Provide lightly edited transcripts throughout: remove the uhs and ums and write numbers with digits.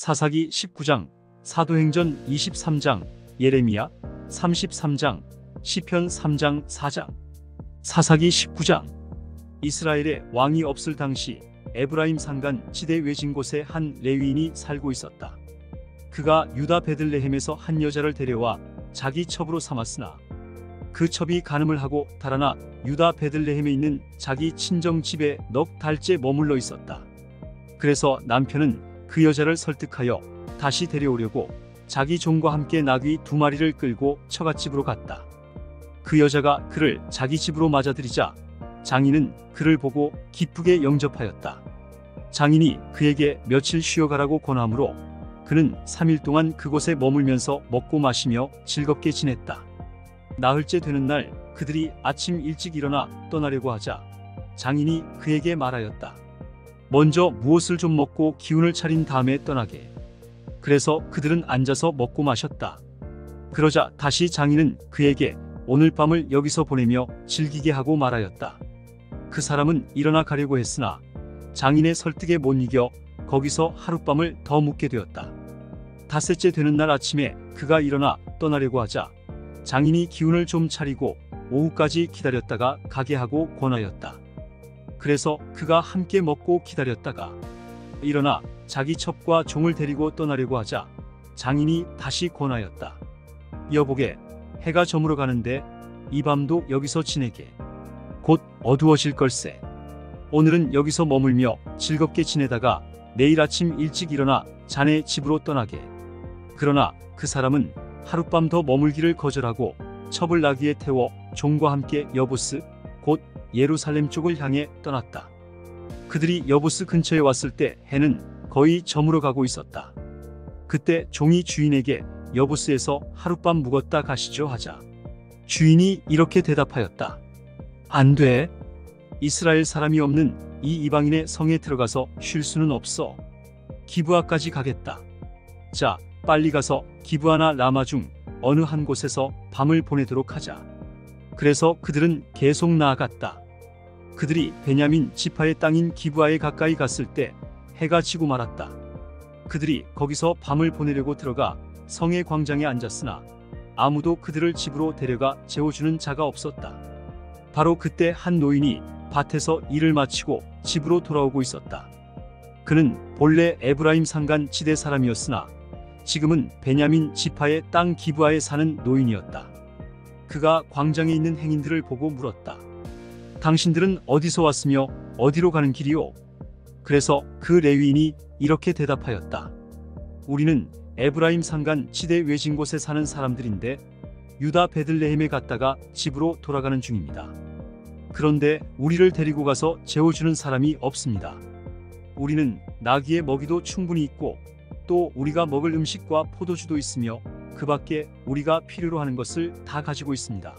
사사기 19장, 사도행전 23장, 예레미야 33장, 시편 3장 4장. 사사기 19장. 이스라엘에 왕이 없을 당시 에브라임 산간 지대 외진 곳에 한 레위인이 살고 있었다. 그가 유다 베들레헴에서 한 여자를 데려와 자기 첩으로 삼았으나 그 첩이 간음을 하고 달아나 유다 베들레헴에 있는 자기 친정 집에 넉 달째 머물러 있었다. 그래서 남편은 그 여자를 설득하여 다시 데려오려고 자기 종과 함께 나귀 2마리를 끌고 처갓집으로 갔다. 그 여자가 그를 자기 집으로 맞아들이자 장인은 그를 보고 기쁘게 영접하였다. 장인이 그에게 며칠 쉬어가라고 권하므로 그는 3일 동안 그곳에 머물면서 먹고 마시며 즐겁게 지냈다. 나흘째 되는 날 그들이 아침 일찍 일어나 떠나려고 하자 장인이 그에게 말하였다. 먼저 무엇을 좀 먹고 기운을 차린 다음에 떠나게. 그래서 그들은 앉아서 먹고 마셨다. 그러자 다시 장인은 그에게 오늘 밤을 여기서 보내며 즐기게 하고 말하였다. 그 사람은 일어나 가려고 했으나 장인의 설득에 못 이겨 거기서 하룻밤을 더 묵게 되었다. 닷새째 되는 날 아침에 그가 일어나 떠나려고 하자 장인이 기운을 좀 차리고 오후까지 기다렸다가 가게 하고 권하였다. 그래서 그가 함께 먹고 기다렸다가 일어나 자기 첩과 종을 데리고 떠나려고 하자 장인이 다시 권하였다. 여보게, 해가 저물어 가는데 이 밤도 여기서 지내게. 곧 어두워질 걸세. 오늘은 여기서 머물며 즐겁게 지내다가 내일 아침 일찍 일어나 자네 집으로 떠나게. 그러나 그 사람은 하룻밤 더 머물기를 거절하고 첩을 나귀에 태워 종과 함께 여부스 곧 예루살렘 쪽을 향해 떠났다. 그들이 여부스 근처에 왔을 때 해는 거의 저물어 가고 있었다. 그때 종이 주인에게 여부스에서 하룻밤 묵었다 가시죠 하자 주인이 이렇게 대답하였다. 안 돼. 이스라엘 사람이 없는 이 이방인의 성에 들어가서 쉴 수는 없어. 기브아까지 가겠다. 자, 빨리 가서 기브아나 라마 중 어느 한 곳에서 밤을 보내도록 하자. 그래서 그들은 계속 나아갔다. 그들이 베냐민 지파의 땅인 기브아에 가까이 갔을 때 해가 지고 말았다. 그들이 거기서 밤을 보내려고 들어가 성의 광장에 앉았으나 아무도 그들을 집으로 데려가 재워주는 자가 없었다. 바로 그때 한 노인이 밭에서 일을 마치고 집으로 돌아오고 있었다. 그는 본래 에브라임 산간 지대 사람이었으나 지금은 베냐민 지파의 땅 기브아에 사는 노인이었다. 그가 광장에 있는 행인들을 보고 물었다. 당신들은 어디서 왔으며 어디로 가는 길이오? 그래서 그 레위인이 이렇게 대답하였다. 우리는 에브라임 산간 지대 외진 곳에 사는 사람들인데 유다 베들레헴에 갔다가 집으로 돌아가는 중입니다. 그런데 우리를 데리고 가서 재워주는 사람이 없습니다. 우리는 나귀의 먹이도 충분히 있고 또 우리가 먹을 음식과 포도주도 있으며 그 밖에 우리가 필요로 하는 것을 다 가지고 있습니다.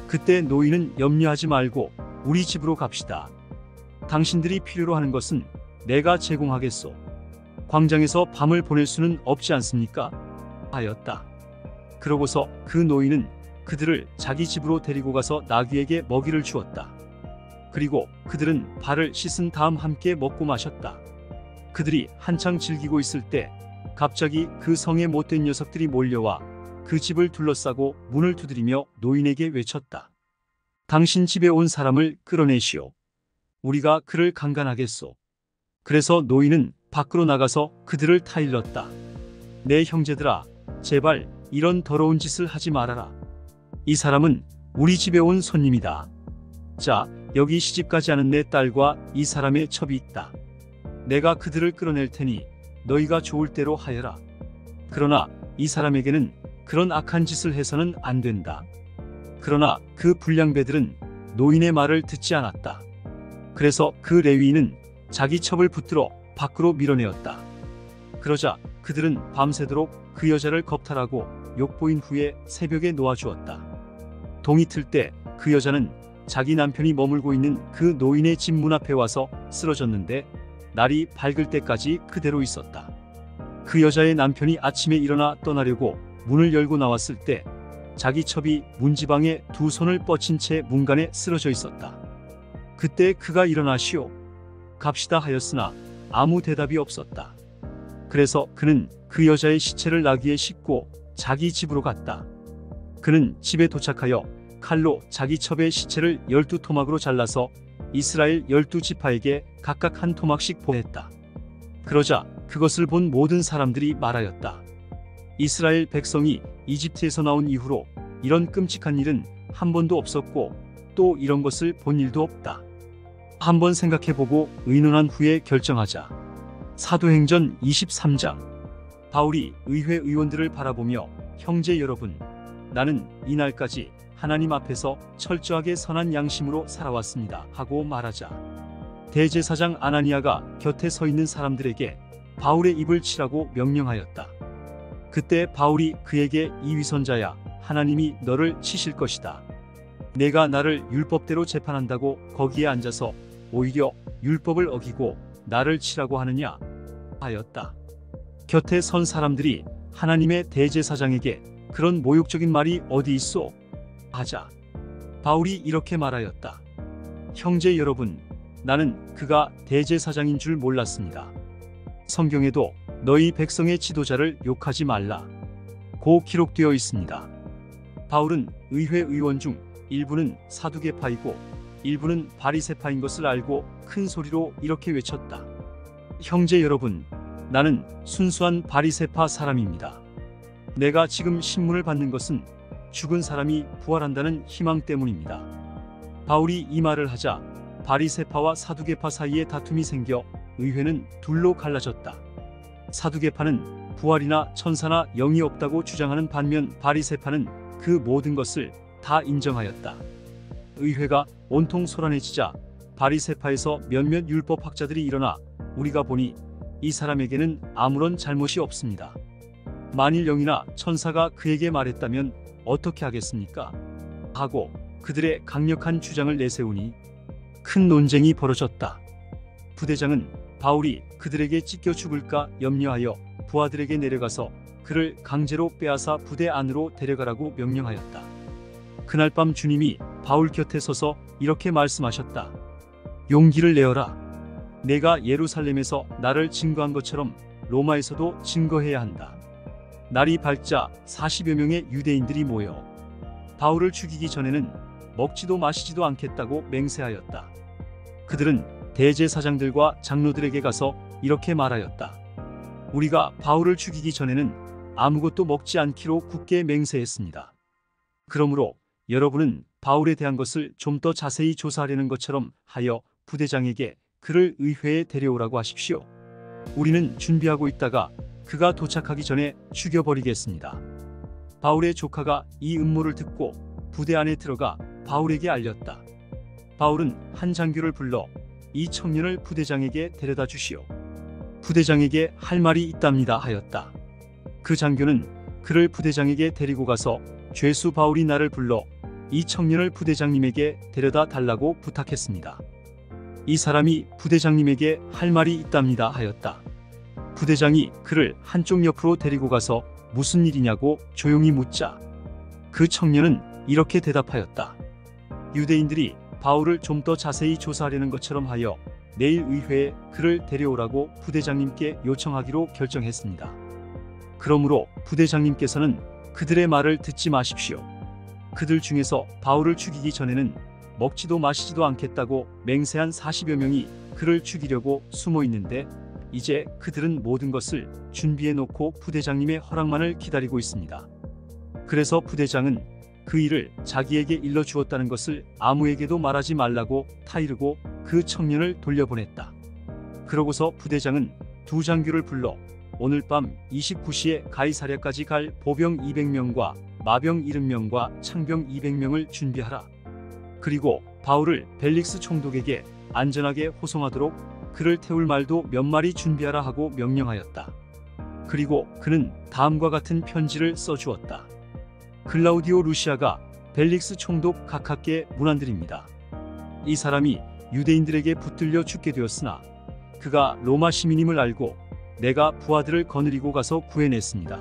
그때 노인은 염려하지 말고 우리 집으로 갑시다. 당신들이 필요로 하는 것은 내가 제공하겠소. 광장에서 밤을 보낼 수는 없지 않습니까? 하였다. 그러고서 그 노인은 그들을 자기 집으로 데리고 가서 나귀에게 먹이를 주었다. 그리고 그들은 발을 씻은 다음 함께 먹고 마셨다. 그들이 한창 즐기고 있을 때 갑자기 그 성에 못된 녀석들이 몰려와 그 집을 둘러싸고 문을 두드리며 노인에게 외쳤다. 당신 집에 온 사람을 끌어내시오. 우리가 그를 강간하겠소. 그래서 노인은 밖으로 나가서 그들을 타일렀다. 내 형제들아, 제발 이런 더러운 짓을 하지 말아라. 이 사람은 우리 집에 온 손님이다. 자, 여기 시집가지 않은 내 딸과 이 사람의 첩이 있다. 내가 그들을 끌어낼 테니 너희가 좋을 대로 하여라. 그러나 이 사람에게는 그런 악한 짓을 해서는 안 된다. 그러나 그 불량배들은 노인의 말을 듣지 않았다. 그래서 그 레위인은 자기 첩을 붙들어 밖으로 밀어내었다. 그러자 그들은 밤새도록 그 여자를 겁탈하고 욕보인 후에 새벽에 놓아주었다. 동이 틀 때 그 여자는 자기 남편이 머물고 있는 그 노인의 집 문 앞에 와서 쓰러졌는데 날이 밝을 때까지 그대로 있었다. 그 여자의 남편이 아침에 일어나 떠나려고 문을 열고 나왔을 때 자기 첩이 문지방에 2 손을 뻗친 채 문간에 쓰러져 있었다. 그때 그가 일어나시오. 갑시다 하였으나 아무 대답이 없었다. 그래서 그는 그 여자의 시체를 나귀에 싣고 자기 집으로 갔다. 그는 집에 도착하여 칼로 자기 첩의 시체를 12토막으로 잘라서 이스라엘 12지파에게 각각 한 토막씩 보냈다. 그러자 그것을 본 모든 사람들이 말하였다. 이스라엘 백성이 이집트에서 나온 이후로 이런 끔찍한 일은 한 번도 없었고 또 이런 것을 본 일도 없다. 한번 생각해보고 의논한 후에 결정하자. 사도행전 23장. 바울이 의회 의원들을 바라보며 형제 여러분, 나는 이날까지 하나님 앞에서 철저하게 선한 양심으로 살아왔습니다 하고 말하자 대제사장 아나니아가 곁에 서 있는 사람들에게 바울의 입을 치라고 명령하였다. 그때 바울이 그에게 이 위선자야, 하나님이 너를 치실 것이다. 내가 나를 율법대로 재판한다고 거기에 앉아서 오히려 율법을 어기고 나를 치라고 하느냐 하였다. 곁에 선 사람들이 하나님의 대제사장에게 그런 모욕적인 말이 어디 있소? 하자 바울이 이렇게 말하였다. 형제 여러분, 나는 그가 대제사장인 줄 몰랐습니다. 성경에도 너희 백성의 지도자를 욕하지 말라 고 기록되어 있습니다. 바울은 의회 의원 중 일부는 사두개파이고 일부는 바리새파인 것을 알고 큰 소리로 이렇게 외쳤다. 형제 여러분, 나는 순수한 바리새파 사람입니다. 내가 지금 신문을 받는 것은 죽은 사람이 부활한다는 희망 때문입니다. 바울이 이 말을 하자 바리새파와 사두개파 사이에 다툼이 생겨 의회는 둘로 갈라졌다. 사두개파는 부활이나 천사나 영이 없다고 주장하는 반면 바리새파는 그 모든 것을 다 인정하였다. 의회가 온통 소란해지자 바리새파에서 몇몇 율법학자들이 일어나 우리가 보니 이 사람에게는 아무런 잘못이 없습니다. 만일 영이나 천사가 그에게 말했다면 어떻게 하겠습니까? 하고 그들의 강력한 주장을 내세우니 큰 논쟁이 벌어졌다. 부대장은 바울이 그들에게 찢겨 죽을까 염려하여 부하들에게 내려가서 그를 강제로 빼앗아 부대 안으로 데려가라고 명령하였다. 그날 밤 주님이 바울 곁에 서서 이렇게 말씀하셨다. 용기를 내어라. 내가 예루살렘에서 나를 증거한 것처럼 로마에서도 증거해야 한다. 날이 밝자 40여 명의 유대인들이 모여 바울을 죽이기 전에는 먹지도 마시지도 않겠다고 맹세하였다. 그들은 대제사장들과 장로들에게 가서 이렇게 말하였다. 우리가 바울을 죽이기 전에는 아무것도 먹지 않기로 굳게 맹세했습니다. 그러므로 여러분은 바울에 대한 것을 좀 더 자세히 조사하려는 것처럼 하여 부대장에게 그를 의회에 데려오라고 하십시오. 우리는 준비하고 있다가 그가 도착하기 전에 죽여버리겠습니다. 바울의 조카가 이 음모를 듣고 부대 안에 들어가 바울에게 알렸다. 바울은 한 장교를 불러 이 청년을 부대장에게 데려다 주시오. 부대장에게 할 말이 있답니다 하였다. 그 장교는 그를 부대장에게 데리고 가서 죄수 바울이 나를 불러 이 청년을 부대장님에게 데려다 달라고 부탁했습니다. 이 사람이 부대장님에게 할 말이 있답니다 하였다. 부대장이 그를 한쪽 옆으로 데리고 가서 무슨 일이냐고 조용히 묻자 그 청년은 이렇게 대답하였다. 유대인들이 바울을 좀 더 자세히 조사하려는 것처럼 하여 내일 의회에 그를 데려오라고 부대장님께 요청하기로 결정했습니다. 그러므로 부대장님께서는 그들의 말을 듣지 마십시오. 그들 중에서 바울을 죽이기 전에는 먹지도 마시지도 않겠다고 맹세한 40여 명이 그를 죽이려고 숨어 있는데 이제 그들은 모든 것을 준비해 놓고 부대장님의 허락만을 기다리고 있습니다. 그래서 부대장은 그 일을 자기에게 일러 주었다는 것을 아무에게도 말하지 말라고 타이르고 그 청년을 돌려보냈다. 그러고서 부대장은 두 장교를 불러 오늘 밤 29시에 가이사랴까지 갈 보병 200명과 마병 70명과 창병 200명을 준비하라. 그리고 바울을 벨릭스 총독에게 안전하게 호송하도록 그를 태울 말도 몇 마리 준비하라 하고 명령하였다. 그리고 그는 다음과 같은 편지를 써주었다. 글라우디오 루시아가 벨릭스 총독 각하께 문안드립니다. 이 사람이 유대인들에게 붙들려 죽게 되었으나 그가 로마 시민임을 알고 내가 부하들을 거느리고 가서 구해냈습니다.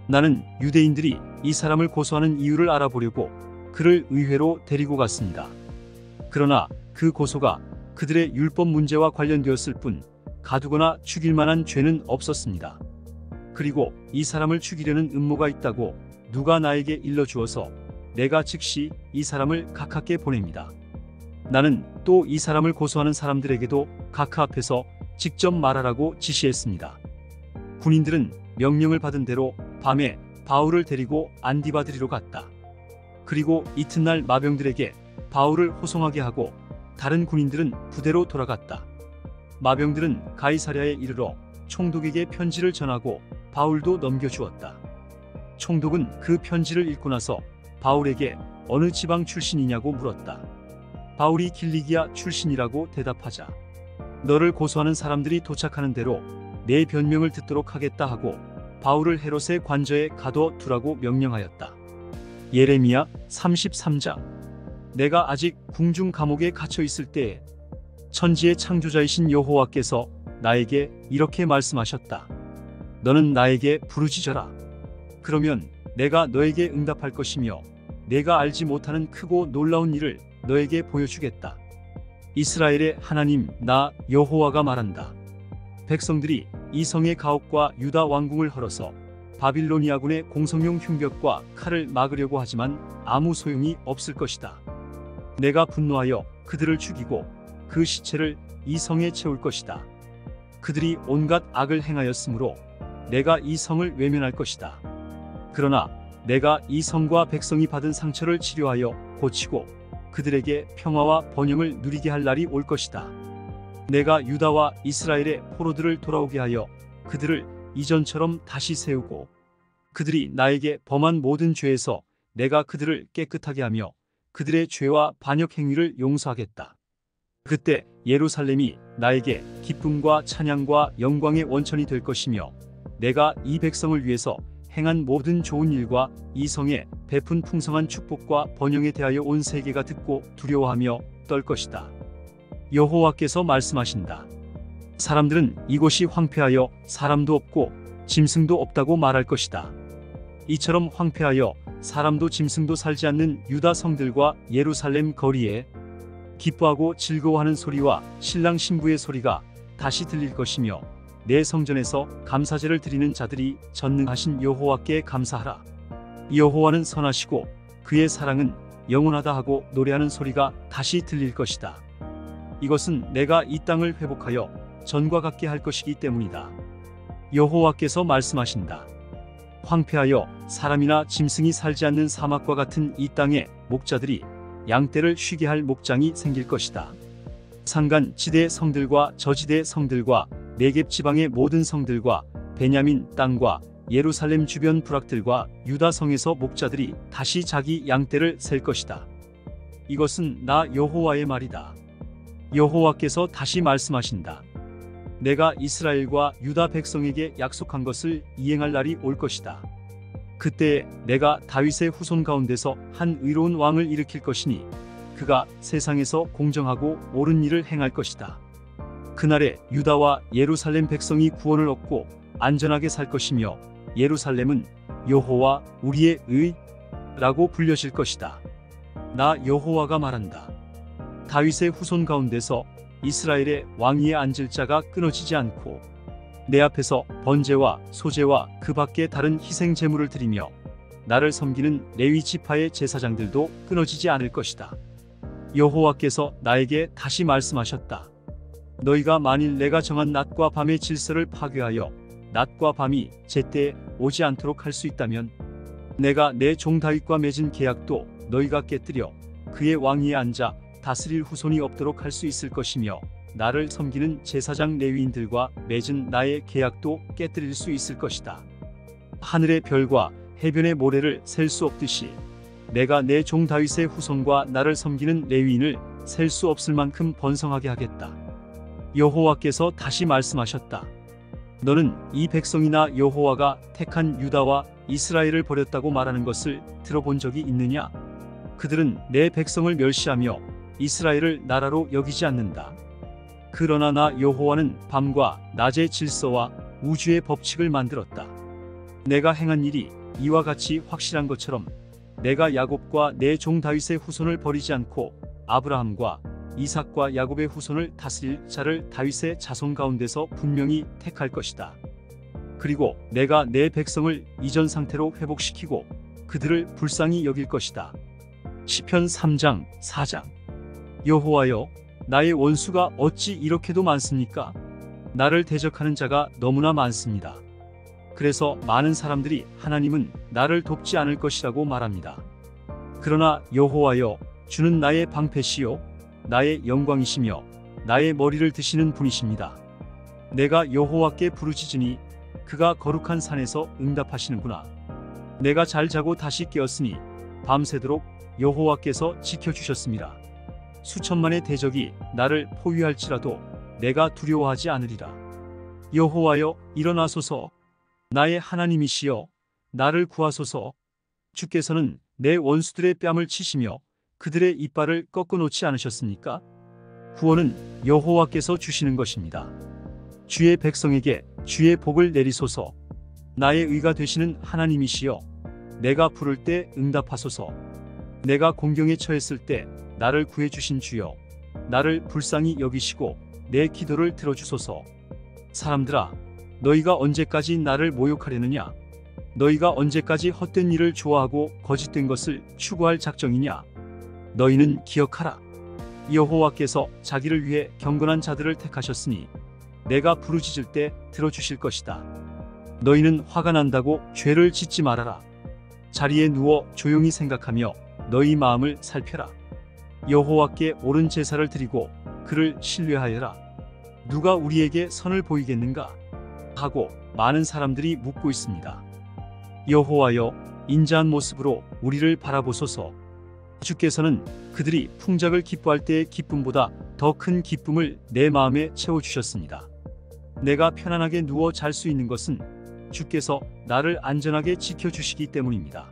나는 유대인들이 이 사람을 고소하는 이유를 알아보려고 그를 의회로 데리고 갔습니다. 그러나 그 고소가 그들의 율법 문제와 관련되었을 뿐 가두거나 죽일 만한 죄는 없었습니다. 그리고 이 사람을 죽이려는 음모가 있다고 누가 나에게 일러주어서 내가 즉시 이 사람을 각하께 보냅니다. 나는 또 이 사람을 고소하는 사람들에게도 각하 앞에서 직접 말하라고 지시했습니다. 군인들은 명령을 받은 대로 밤에 바울을 데리고 안디바드리로 갔다. 그리고 이튿날 마병들에게 바울을 호송하게 하고 다른 군인들은 부대로 돌아갔다. 마병들은 가이사랴에 이르러 총독에게 편지를 전하고 바울도 넘겨주었다. 총독은 그 편지를 읽고 나서 바울에게 어느 지방 출신이냐고 물었다. 바울이 길리기아 출신이라고 대답하자 너를 고소하는 사람들이 도착하는 대로 내 변명을 듣도록 하겠다 하고 바울을 헤롯의 관저에 가둬두라고 명령하였다. 예레미야 33장. 내가 아직 궁중 감옥에 갇혀 있을 때에 천지의 창조자이신 여호와께서 나에게 이렇게 말씀하셨다. 너는 나에게 부르짖어라. 그러면 내가 너에게 응답할 것이며 내가 알지 못하는 크고 놀라운 일을 너에게 보여주겠다. 이스라엘의 하나님 나 여호와가 말한다. 백성들이 이 성의 가옥과 유다 왕궁을 헐어서 바빌로니아군의 공성용 흉벽과 칼을 막으려고 하지만 아무 소용이 없을 것이다. 내가 분노하여 그들을 죽이고 그 시체를 이 성에 채울 것이다. 그들이 온갖 악을 행하였으므로 내가 이 성을 외면할 것이다. 그러나 내가 이 성과 백성이 받은 상처를 치료하여 고치고 그들에게 평화와 번영을 누리게 할 날이 올 것이다. 내가 유다와 이스라엘의 포로들을 돌아오게 하여 그들을 이전처럼 다시 세우고 그들이 나에게 범한 모든 죄에서 내가 그들을 깨끗하게 하며 그들의 죄와 반역 행위를 용서하겠다. 그때 예루살렘이 나에게 기쁨과 찬양과 영광의 원천이 될 것이며 내가 이 백성을 위해서 행한 모든 좋은 일과 이 성에 베푼 풍성한 축복과 번영에 대하여 온 세계가 듣고 두려워하며 떨 것이다. 여호와께서 말씀하신다. 사람들은 이곳이 황폐하여 사람도 없고 짐승도 없다고 말할 것이다. 이처럼 황폐하여 사람도 짐승도 살지 않는 유다 성들과 예루살렘 거리에 기뻐하고 즐거워하는 소리와 신랑 신부의 소리가 다시 들릴 것이며 내 성전에서 감사제를 드리는 자들이 전능하신 여호와께 감사하라. 여호와는 선하시고 그의 사랑은 영원하다 하고 노래하는 소리가 다시 들릴 것이다. 이것은 내가 이 땅을 회복하여 전과 같게 할 것이기 때문이다. 여호와께서 말씀하신다. 황폐하여 사람이나 짐승이 살지 않는 사막과 같은 이 땅에 목자들이 양떼를 쉬게 할 목장이 생길 것이다. 산간 지대 성들과 저지대 성들과 네겝 지방의 모든 성들과 베냐민 땅과 예루살렘 주변 부락들과 유다 성에서 목자들이 다시 자기 양떼를 셀 것이다. 이것은 나 여호와의 말이다. 여호와께서 다시 말씀하신다. 내가 이스라엘과 유다 백성에게 약속한 것을 이행할 날이 올 것이다. 그때 내가 다윗의 후손 가운데서 한 의로운 왕을 일으킬 것이니 그가 세상에서 공정하고 옳은 일을 행할 것이다. 그날에 유다와 예루살렘 백성이 구원을 얻고 안전하게 살 것이며 예루살렘은 여호와 우리의 의라고 불려질 것이다. 나 여호와가 말한다. 다윗의 후손 가운데서 이스라엘의 왕위에 앉을 자가 끊어지지 않고 내 앞에서 번제와 소제와 그 밖에 다른 희생 제물을 드리며 나를 섬기는 레위 지파의 제사장들도 끊어지지 않을 것이다. 여호와께서 나에게 다시 말씀하셨다. 너희가 만일 내가 정한 낮과 밤의 질서를 파괴하여 낮과 밤이 제때에 오지 않도록 할 수 있다면 내가 내 종 다윗과 맺은 계약도 너희가 깨뜨려 그의 왕위에 앉아 다스릴 후손이 없도록 할 수 있을 것이며 나를 섬기는 제사장 레위인들과 맺은 나의 계약도 깨뜨릴 수 있을 것이다. 하늘의 별과 해변의 모래를 셀 수 없듯이 내가 내 종 다윗의 후손과 나를 섬기는 레위인을 셀 수 없을 만큼 번성하게 하겠다. 여호와께서 다시 말씀하셨다. 너는 이 백성이나 여호와가 택한 유다와 이스라엘을 버렸다고 말하는 것을 들어본 적이 있느냐? 그들은 내 백성을 멸시하며 이스라엘을 나라로 여기지 않는다. 그러나 나 여호와는 밤과 낮의 질서와 우주의 법칙을 만들었다. 내가 행한 일이 이와 같이 확실한 것처럼 내가 야곱과 내 종 다윗의 후손을 버리지 않고 아브라함과 이삭과 야곱의 후손을 다스릴 자를 다윗의 자손 가운데서 분명히 택할 것이다. 그리고 내가 내 백성을 이전 상태로 회복시키고 그들을 불쌍히 여길 것이다. 시편 3장 4장. 여호와여, 나의 원수가 어찌 이렇게도 많습니까? 나를 대적하는 자가 너무나 많습니다. 그래서 많은 사람들이 하나님은 나를 돕지 않을 것이라고 말합니다. 그러나 여호와여, 주는 나의 방패시요 나의 영광이시며 나의 머리를 드시는 분이십니다. 내가 여호와께 부르짖으니 그가 거룩한 산에서 응답하시는구나. 내가 잘 자고 다시 깨었으니 밤새도록 여호와께서 지켜주셨습니다. 수천만의 대적이 나를 포위할지라도 내가 두려워하지 않으리라. 여호와여, 일어나소서. 나의 하나님이시여, 나를 구하소서. 주께서는 내 원수들의 뺨을 치시며 그들의 이빨을 꺾어 놓지 않으셨습니까? 구원은 여호와께서 주시는 것입니다. 주의 백성에게 주의 복을 내리소서. 나의 의가 되시는 하나님이시여, 내가 부를 때 응답하소서. 내가 공경에 처했을 때 나를 구해주신 주여, 나를 불쌍히 여기시고 내 기도를 들어주소서. 사람들아, 너희가 언제까지 나를 모욕하려느냐? 너희가 언제까지 헛된 일을 좋아하고 거짓된 것을 추구할 작정이냐? 너희는 기억하라. 여호와께서 자기를 위해 경건한 자들을 택하셨으니 내가 부르짖을 때 들어주실 것이다. 너희는 화가 난다고 죄를 짓지 말아라. 자리에 누워 조용히 생각하며 너희 마음을 살펴라. 여호와께 옳은 제사를 드리고 그를 신뢰하여라. 누가 우리에게 선을 보이겠는가? 하고 많은 사람들이 묻고 있습니다. 여호와여, 인자한 모습으로 우리를 바라보소서. 주께서는 그들이 풍작을 기뻐할 때의 기쁨보다 더 큰 기쁨을 내 마음에 채워주셨습니다. 내가 편안하게 누워 잘 수 있는 것은 주께서 나를 안전하게 지켜주시기 때문입니다.